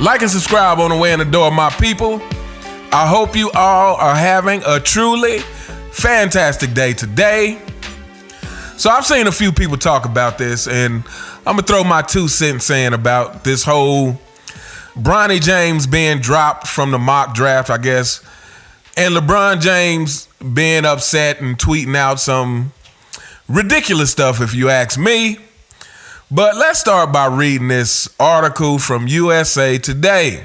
Like and subscribe on the way in the door, my people. I hope you all are having a truly fantastic day today. So I've seen a few people talk about this, and I'm going to throw my 2 cents in about this whole Bronny James being dropped from the mock draft, I guess, and LeBron James being upset and tweeting out some ridiculous stuff, if you ask me. But let's start by reading this article from USA Today.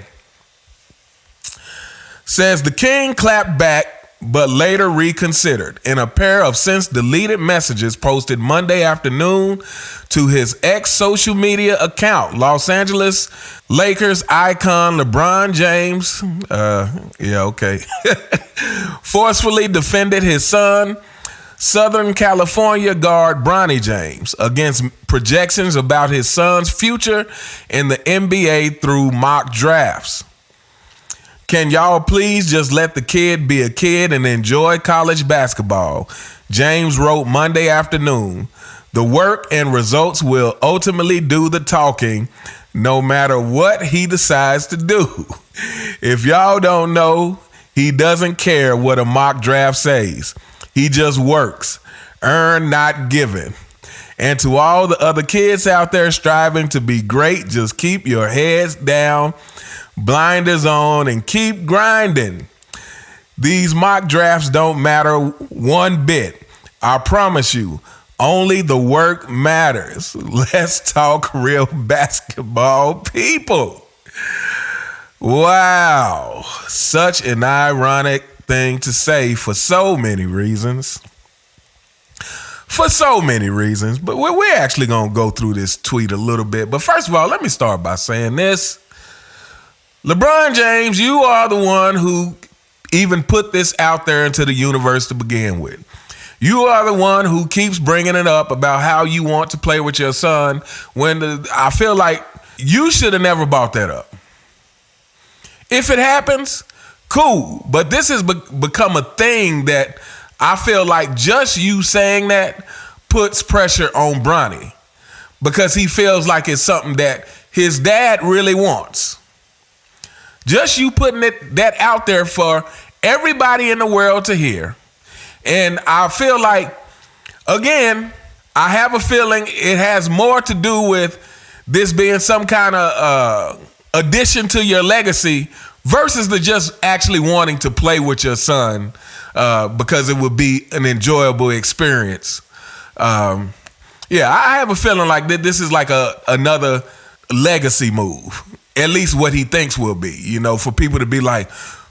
Says the king clapped back but later reconsidered in a pair of since deleted messages posted Monday afternoon to his ex social media account. Los Angeles Lakers icon LeBron James, forcefully defended his son, Southern California guard Bronny James, against projections about his son's future in the NBA through mock drafts. Can y'all please just let the kid be a kid and enjoy college basketball? James wrote Monday afternoon. The work and results will ultimately do the talking, no matter what he decides to do. If y'all don't know, he doesn't care what a mock draft says. He just works. Earn, not given. And to all the other kids out there striving to be great, just keep your heads down, blinders on, and keep grinding. These mock drafts don't matter one bit. I promise you, only the work matters. Let's talk real basketball, people. Wow. Such an ironic thing to say for so many reasons. But we're actually going to go through this tweet a little bit. But first of all, let me start by saying this. LeBron James, you are the one who even put this out there into the universe to begin with. You are the one who keeps bringing it up about how you want to play with your son when I feel like you should have never brought that up. If it happens, cool. But this has become a thing that I feel like just you saying that puts pressure on Bronny because he feels like it's something that his dad really wants. Just you putting that out there for everybody in the world to hear. And I feel like, again, I have a feeling it has more to do with this being some kind of addition to your legacy versus the just actually wanting to play with your son because it would be an enjoyable experience. I have a feeling like this is like another legacy move. At least what he thinks will be, for people to be like,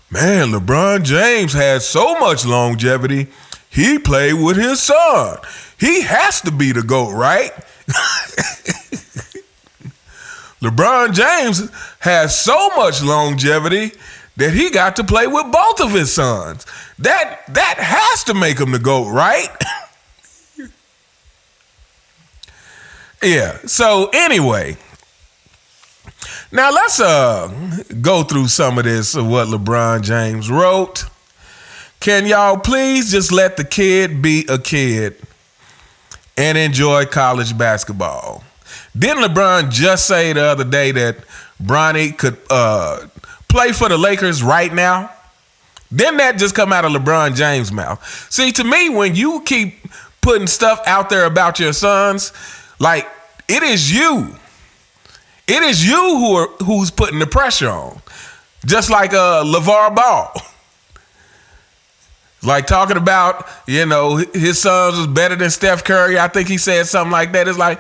man, LeBron James had so much longevity. He played with his son. He has to be the GOAT, right? LeBron James has so much longevity that he got to play with both of his sons. That has to make him the GOAT, right? Yeah, so anyway. Now let's go through some of this of what LeBron James wrote. Can y'all please just let the kid be a kid and enjoy college basketball? Didn't LeBron just say the other day that Bronny could play for the Lakers right now? Didn't that just come out of LeBron James' mouth? See, to me, when you keep putting stuff out there about your sons, like it is you. It is you who's putting the pressure on. Just like LeVar Ball. Like talking about, his sons was better than Steph Curry. I think he said something like that. It's like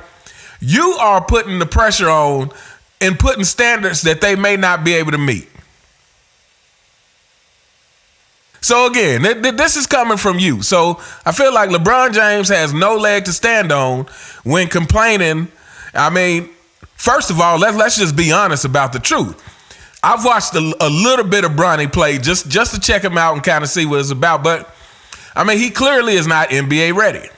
you are putting the pressure on and putting standards that they may not be able to meet. So again, this is coming from you. So I feel like LeBron James has no leg to stand on when complaining. I mean, first of all, let's just be honest about the truth. I've watched a little bit of Bronny play just to check him out and kind of see what it's about. But, I mean, he clearly is not NBA ready.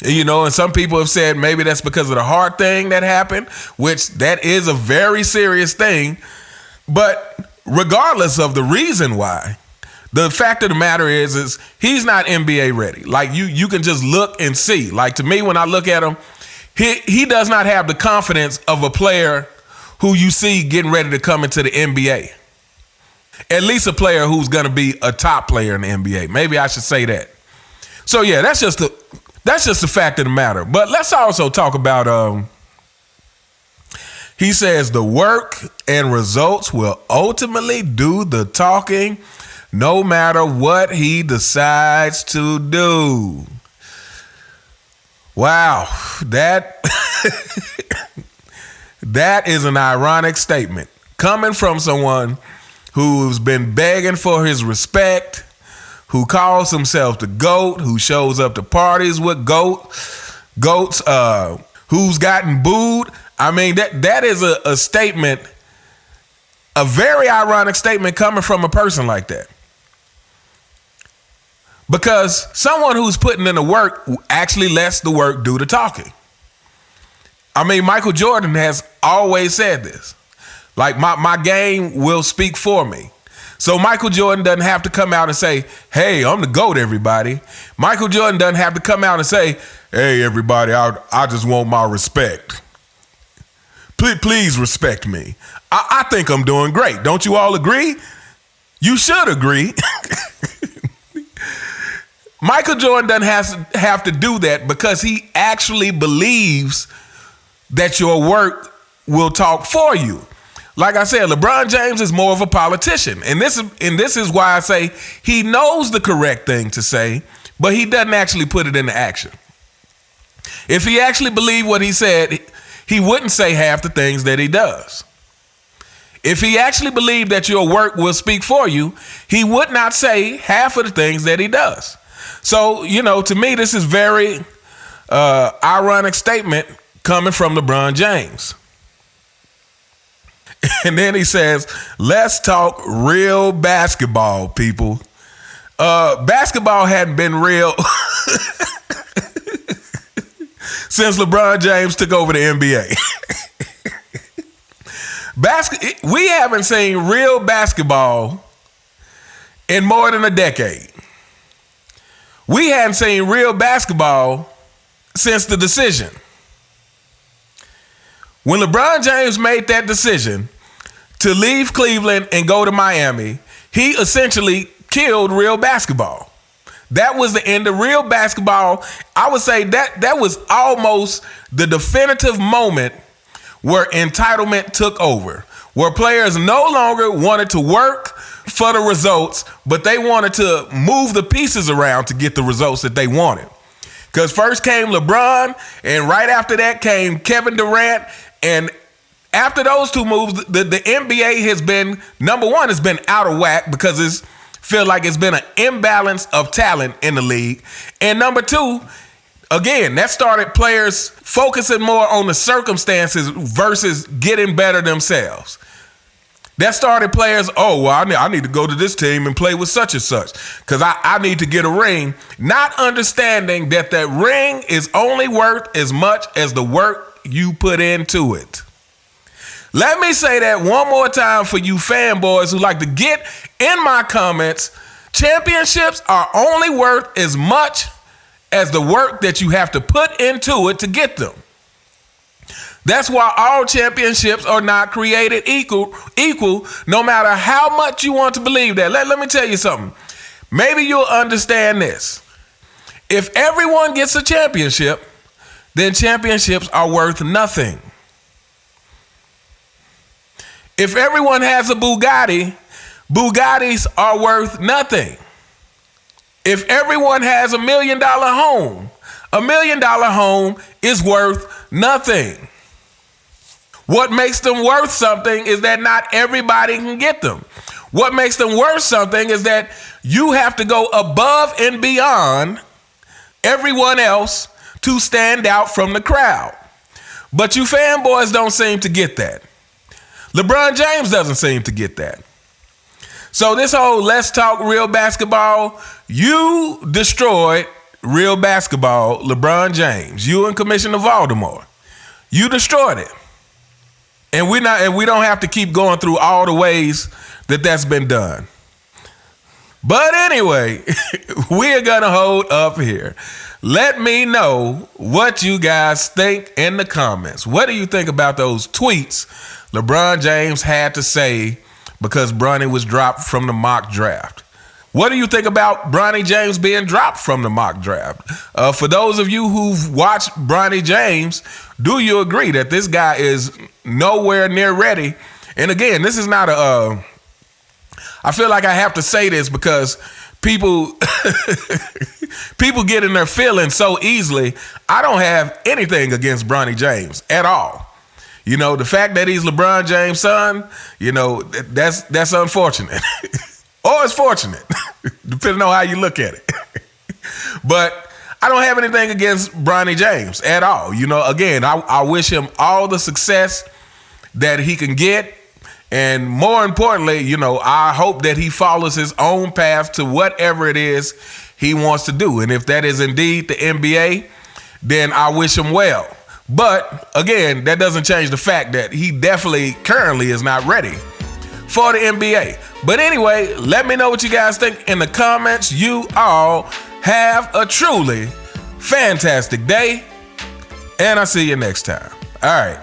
And some people have said maybe that's because of the heart thing that happened, which that is a very serious thing. But regardless of the reason why, the fact of the matter is he's not NBA ready. Like you can just look and see. Like to me, when I look at him, he does not have the confidence of a player who you see getting ready to come into the NBA. At least a player who's going to be a top player in the NBA. Maybe I should say that. So yeah, that's just the fact of the matter. But let's also talk about he says the work and results will ultimately do the talking no matter what he decides to do. Wow, that is an ironic statement coming from someone who's been begging for his respect, who calls himself the GOAT, who shows up to parties with goats, who's gotten booed. I mean, that is a statement, a very ironic statement coming from a person like that. Because someone who's putting in the work actually lets the work do the talking. I mean, Michael Jordan has always said this. Like, my game will speak for me. So Michael Jordan doesn't have to come out and say, hey, I'm the GOAT, everybody. Michael Jordan doesn't have to come out and say, hey, everybody, I just want my respect. Please respect me. I think I'm doing great. Don't you all agree? You should agree. Michael Jordan doesn't have to do that because he actually believes that your work will talk for you. Like I said, LeBron James is more of a politician. And this is why I say he knows the correct thing to say, but he doesn't actually put it into action. If he actually believed what he said, he wouldn't say half the things that he does. If he actually believed that your work will speak for you, he would not say half of the things that he does. So, to me, this is very ironic statement coming from LeBron James. And then he says, let's talk real basketball, people. Basketball hadn't been real since LeBron James took over the NBA. We haven't seen real basketball in more than a decade. We hadn't seen real basketball since the decision. When LeBron James made that decision to leave Cleveland and go to Miami, he essentially killed real basketball. That was the end of real basketball. I would say that was almost the definitive moment where entitlement took over, where players no longer wanted to work for the results, but they wanted to move the pieces around to get the results that they wanted. Because first came LeBron, and right after that came Kevin Durant. And after those two moves, the NBA has been, number one, has been out of whack because it's feel like it's been an imbalance of talent in the league. And number two, again, that started players focusing more on the circumstances versus getting better themselves. That started players, I need to go to this team and play with such and such because I need to get a ring, not understanding that that ring is only worth as much as the work you put into it. Let me say that one more time for you fanboys who like to get in my comments. Championships are only worth as much as the work that you have to put into it to get them. That's why all championships are not created equal, no matter how much you want to believe that. Let me tell you something. Maybe you'll understand this. If everyone gets a championship, then championships are worth nothing. If everyone has a Bugatti, Bugattis are worth nothing. If everyone has $1 million home, $1 million home is worth nothing. What makes them worth something is that not everybody can get them. What makes them worth something is that you have to go above and beyond everyone else to stand out from the crowd. But you fanboys don't seem to get that. LeBron James doesn't seem to get that. So this whole let's talk real basketball, you destroyed real basketball, LeBron James. You and Commissioner Voldemort. You destroyed it. And we don't have to keep going through all the ways that that's been done. But anyway, we're going to hold up here. Let me know what you guys think in the comments. What do you think about those tweets LeBron James had to say because Bronny was dropped from the mock draft. What do you think about Bronny James being dropped from the mock draft? For those of you who've watched Bronny James, do you agree that this guy is nowhere near ready? And again, this is not I feel like I have to say this because people get in their feelings so easily. I don't have anything against Bronny James at all. You know, the fact that he's LeBron James' son, you know, that's unfortunate. Or it's fortunate, depending on how you look at it. But I don't have anything against Bronny James at all. You know, again, I wish him all the success that he can get. And more importantly, you know, I hope that he follows his own path to whatever it is he wants to do. And if that is indeed the NBA, then I wish him well. But again, that doesn't change the fact that he definitely currently is not ready for the NBA. But anyway, let me know what you guys think in the comments. You all have a truly fantastic day, and I'll see you next time. All right.